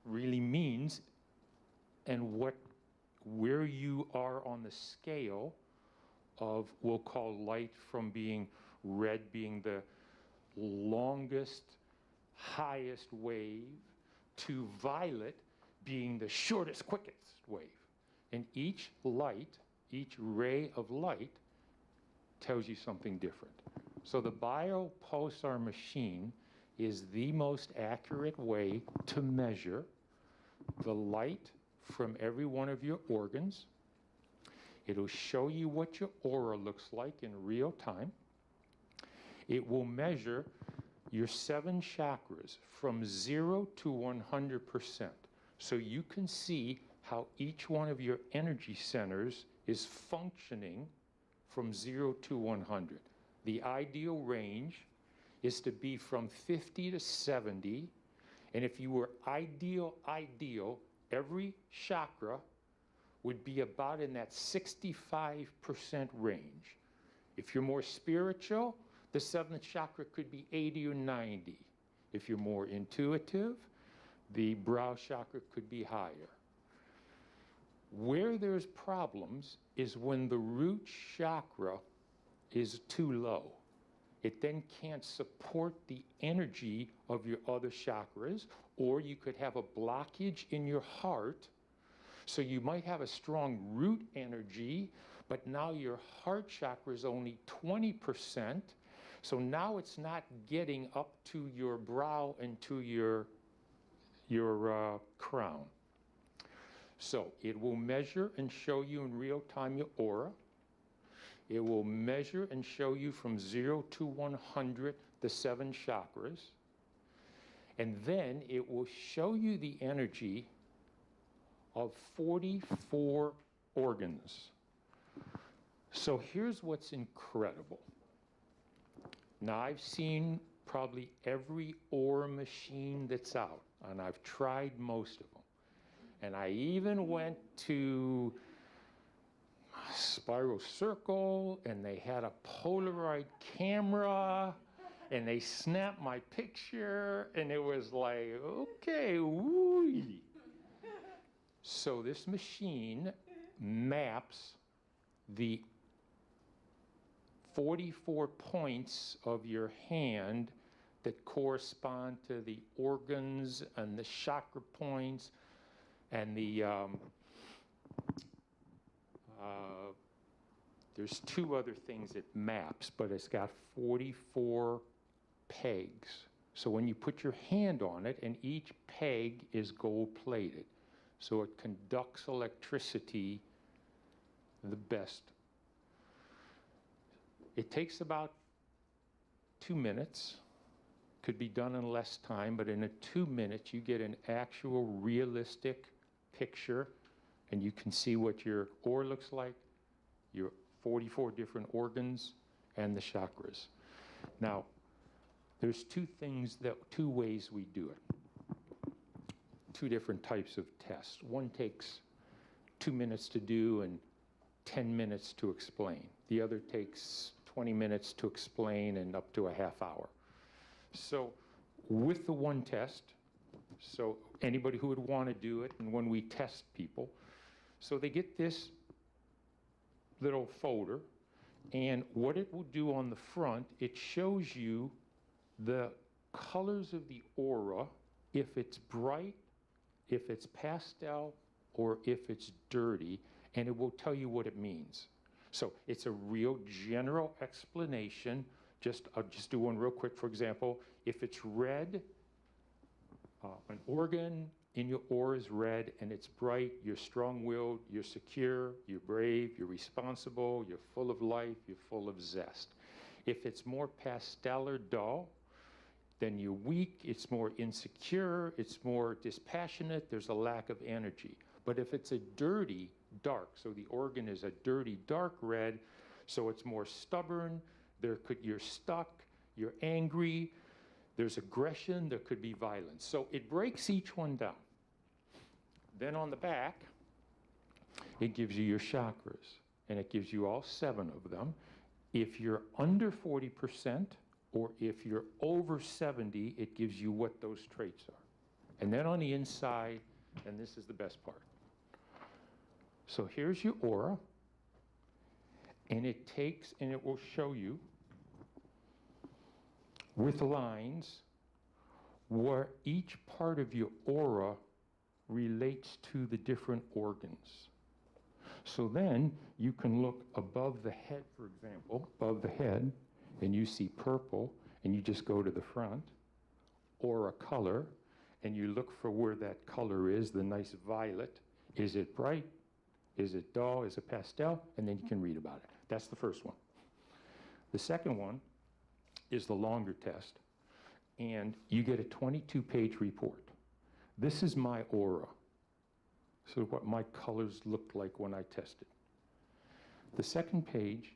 really means, and where you are on the scale of, we'll call light from being red being the longest, highest wave, to violet being the shortest, quickest wave. And each light, each ray of light tells you something different. So the biopulsar machine is the most accurate way to measure the light from every one of your organs. It'll show you what your aura looks like in real time. It will measure your 7 chakras from 0 to 100%. So you can see how each one of your energy centers is functioning from 0 to 100. The ideal range is to be from 50 to 70. And if you were ideal, every chakra would be about in that 65% range. If you're more spiritual, the 7th chakra could be 80 or 90. If you're more intuitive, the brow chakra could be higher. Where there's problems is when the root chakra is too low. It then can't support the energy of your other chakras, or you could have a blockage in your heart. So you might have a strong root energy, but now your heart chakra is only 20%. So now it's not getting up to your brow and to your crown. So it will measure and show you in real time your aura. It will measure and show you from 0 to 100 the 7 chakras. And then it will show you the energy of 44 organs. So here's what's incredible. Now, I've seen probably every aura machine that's out, and I've tried most of them. And I even went to spiral circle, and they had a Polaroid camera, and they snapped my picture, and it was like, okay, woo. So this machine maps the 44 points of your hand that correspond to the organs and the chakra points and the there's two other things it maps, but it's got 44 pegs. So when you put your hand on it, and each peg is gold plated, so it conducts electricity the best. It takes about 2 minutes. Could be done in less time, but in 2 minutes you get an actual realistic picture, and you can see what your aura looks like, your 44 different organs, and the chakras. Now, there's two ways we do it. Two different types of tests. One takes 2 minutes to do and 10 minutes to explain. The other takes 20 minutes to explain and up to a half hour. So with the one test, so anybody who would want to do it, and when we test people, so they get this little folder, and what it will do on the front, it shows you the colors of the aura, if it's bright, if it's pastel, or if it's dirty, and it will tell you what it means. So it's a real general explanation. I'll just do one real quick. For example, if it's red, an organ in your aura is red and it's bright, you're strong-willed, you're secure, you're brave, you're responsible, you're full of life, you're full of zest. If it's more pastel or dull, then you're weak, it's more insecure, it's more dispassionate, there's a lack of energy. But if it's a dirty dark, so the organ is a dirty dark red, so it's more stubborn, you're stuck, you're angry, there's aggression, there could be violence. So it breaks each one down. Then on the back, it gives you your chakras, and it gives you all 7 of them. If you're under 40%, or if you're over 70, it gives you what those traits are. And then on the inside, and this is the best part. So here's your aura, and it will show you with lines where each part of your aura relates to the different organs. So then you can look above the head, for example, above the head, and you see purple, and you just go to the front, or a color, and you look for where that color is, the nice violet. Is it bright? Is it dull? Is it pastel? And then you can read about it. That's the first one. The second one is the longer test, and you get a 22-page report. This is my aura, so what my colors looked like when I tested. The second page,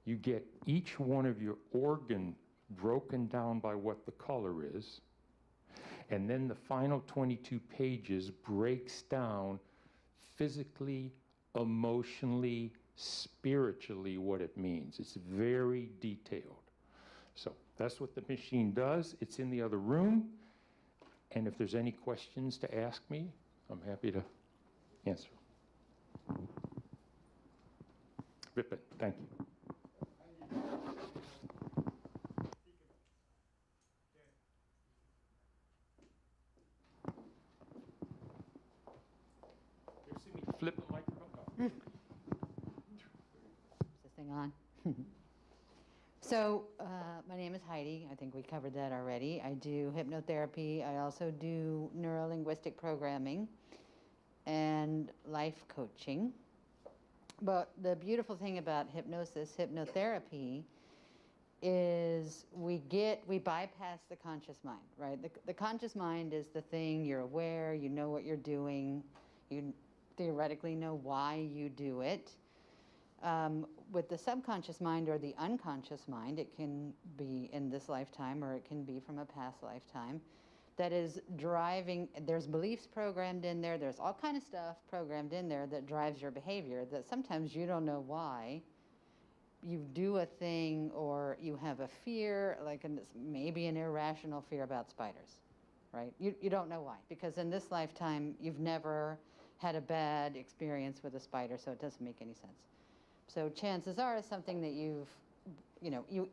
you get each one of your organ broken down by what the color is, and then the final 22 pages breaks down physically, emotionally, spiritually what it means. It's very detailed. So that's what the machine does. It's in the other room, and if there's any questions to ask me, I'm happy to answer. Vipin, thank you. You ever see me flip the microphone? Is this thing on? So, my name is Heidi. I think we covered that already. I do hypnotherapy. I also do neuro-linguistic programming and life coaching. But the beautiful thing about hypnotherapy, is we bypass the conscious mind, right? The conscious mind is the thing, you're aware, you know what you're doing, you theoretically know why you do it. With the subconscious mind or the unconscious mind, it can be in this lifetime or it can be from a past lifetime. that is driving, there's beliefs programmed in there, there's all kind of stuff programmed in there that drives your behavior that sometimes you don't know why. You do a thing or you have a fear, like maybe an irrational fear about spiders, right? You don't know why, because in this lifetime you've never had a bad experience with a spider, so it doesn't make any sense. So chances are it's something that you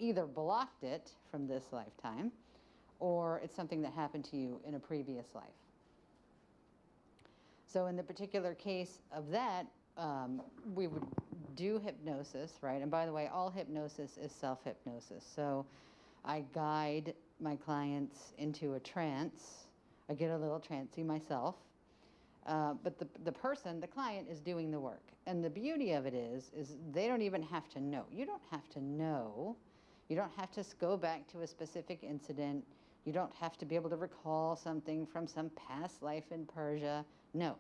either blocked it from this lifetime, or it's something that happened to you in a previous life. So in the particular case of that, we would do hypnosis, right? And by the way, all hypnosis is self-hypnosis. So I guide my clients into a trance. I get a little trancy myself. But the client is doing the work. And the beauty of it is they don't even have to know. You don't have to know. You don't have to go back to a specific incident. You don't have to be able to recall something from some past life in Persia. No.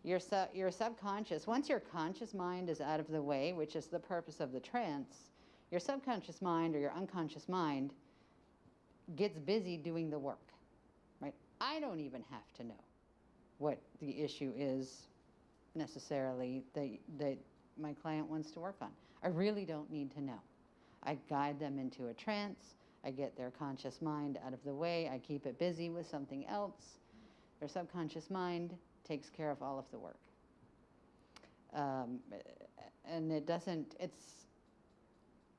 Your subconscious, once your conscious mind is out of the way, which is the purpose of the trance, your subconscious mind or your unconscious mind gets busy doing the work, right? I don't even have to know what the issue is necessarily that my client wants to work on. I really don't need to know. I guide them into a trance. I get their conscious mind out of the way. I keep it busy with something else. Their subconscious mind takes care of all of the work. And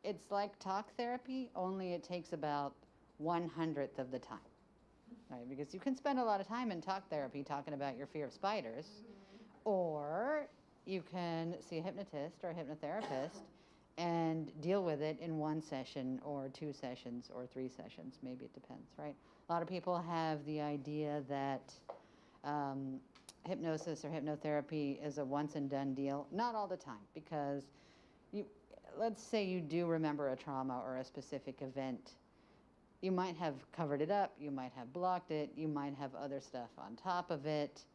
it's like talk therapy, only it takes about 1/100th of the time. Right? Because you can spend a lot of time in talk therapy talking about your fear of spiders, or you can see a hypnotist or a hypnotherapist and deal with it in 1 session or 2 sessions or 3 sessions. Maybe it depends, right? A lot of people have the idea that hypnosis or hypnotherapy is a once and done deal. Not all the time, because let's say you do remember a trauma or a specific event. You might have covered it up, you might have blocked it, you might have other stuff on top of it,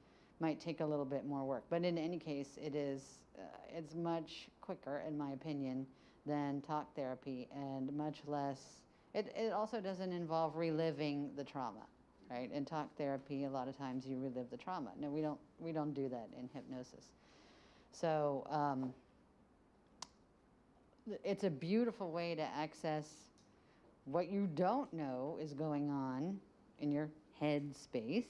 might take a little bit more work. But in any case, it's much quicker, in my opinion, than talk therapy, and much less, it also doesn't involve reliving the trauma, right? In talk therapy, a lot of times you relive the trauma. No, we don't do that in hypnosis. So it's a beautiful way to access what you don't know is going on in your head space,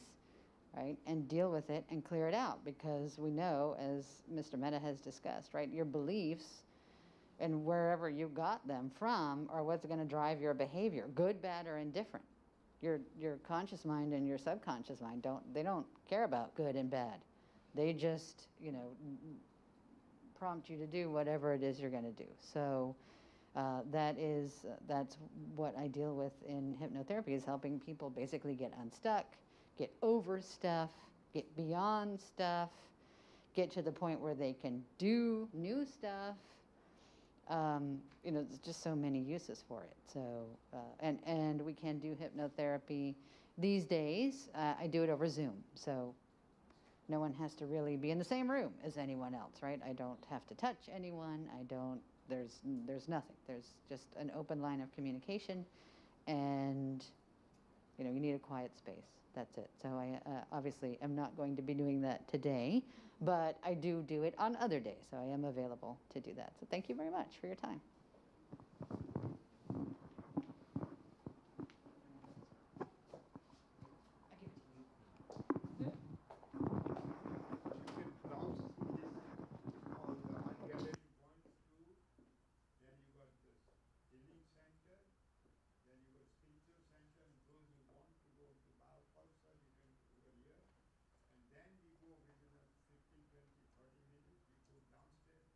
right? And deal with it and clear it out, because we know, as Mr. Mehta has discussed, right, your beliefs and wherever you got them from are what's going to drive your behavior, good, bad, or indifferent. Your conscious mind and your subconscious mind don't care about good and bad. They just, prompt you to do whatever it is you're going to do. So that's what I deal with in hypnotherapy, is helping people basically get unstuck, get over stuff, get beyond stuff, get to the point where they can do new stuff. There's just so many uses for it. So, and we can do hypnotherapy these days. I do it over Zoom, so no one has to really be in the same room as anyone else, right? I don't have to touch anyone. There's nothing. There's just an open line of communication, and you need a quiet space. That's it. So I obviously am not going to be doing that today, but I do it on other days. So I am available to do that. So thank you very much for your time.